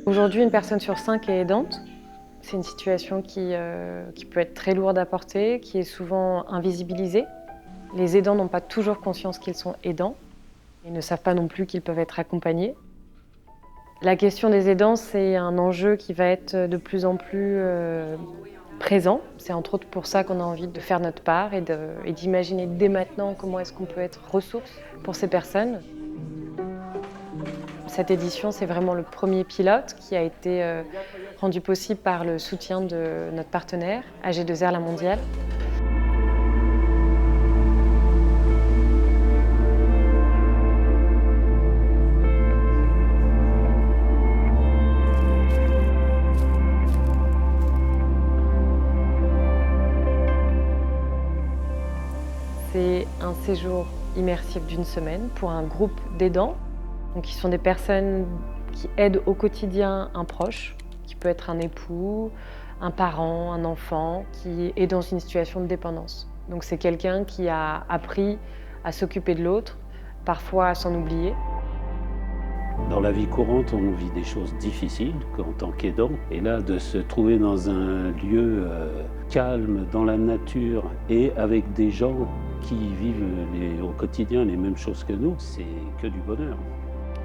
Aujourd'hui, une personne sur 5 est aidante. C'est une situation qui peut être très lourde à porter, qui est souvent invisibilisée. Les aidants n'ont pas toujours conscience qu'ils sont aidants. Ils ne savent pas non plus qu'ils peuvent être accompagnés. La question des aidants, c'est un enjeu qui va être de plus en plus présent. C'est entre autres pour ça qu'on a envie de faire notre part et d'imaginer dès maintenant comment est-ce qu'on peut être ressource pour ces personnes. Cette édition, c'est vraiment le premier pilote qui a été rendu possible par le soutien de notre partenaire, AG2R La Mondiale. C'est un séjour immersif d'une semaine pour un groupe d'aidants. Donc, qui sont des personnes qui aident au quotidien un proche, qui peut être un époux, un parent, un enfant, qui est dans une situation de dépendance. Donc c'est quelqu'un qui a appris à s'occuper de l'autre, parfois à s'en oublier. Dans la vie courante, on vit des choses difficiles en tant qu'aidant. Et là, de se trouver dans un lieu calme, dans la nature, et avec des gens qui vivent au quotidien les mêmes choses que nous, c'est que du bonheur.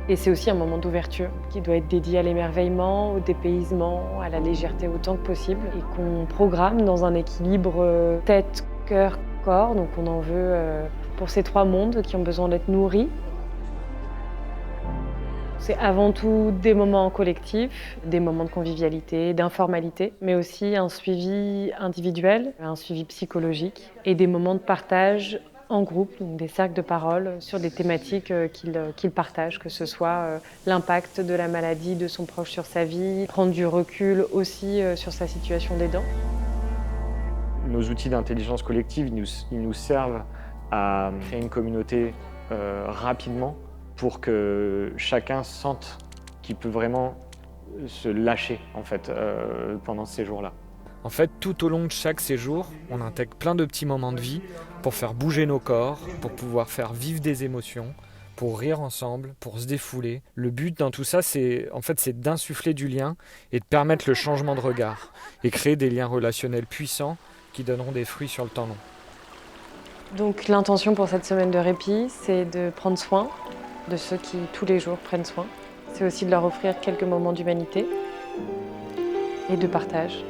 Et c'est aussi un moment d'ouverture qui doit être dédié à l'émerveillement, au dépaysement, à la légèreté autant que possible, et qu'on programme dans un équilibre tête, cœur, corps. Donc on en veut pour ces 3 mondes qui ont besoin d'être nourris. C'est avant tout des moments collectifs, des moments de convivialité, d'informalité, mais aussi un suivi individuel, un suivi psychologique et des moments de partage en groupe, donc des cercles de parole sur des thématiques qu'ils partagent, que ce soit l'impact de la maladie de son proche sur sa vie, prendre du recul aussi sur sa situation d'aidant. Nos outils d'intelligence collective, ils nous servent à créer une communauté rapidement pour que chacun sente qu'il peut vraiment se lâcher en fait, pendant ces jours-là. En fait, tout au long de chaque séjour, on intègre plein de petits moments de vie pour faire bouger nos corps, pour pouvoir faire vivre des émotions, pour rire ensemble, pour se défouler. Le but dans tout ça, c'est d'insuffler du lien et de permettre le changement de regard et créer des liens relationnels puissants qui donneront des fruits sur le temps long. Donc l'intention pour cette semaine de répit, c'est de prendre soin de ceux qui, tous les jours, prennent soin. C'est aussi de leur offrir quelques moments d'humanité et de partage.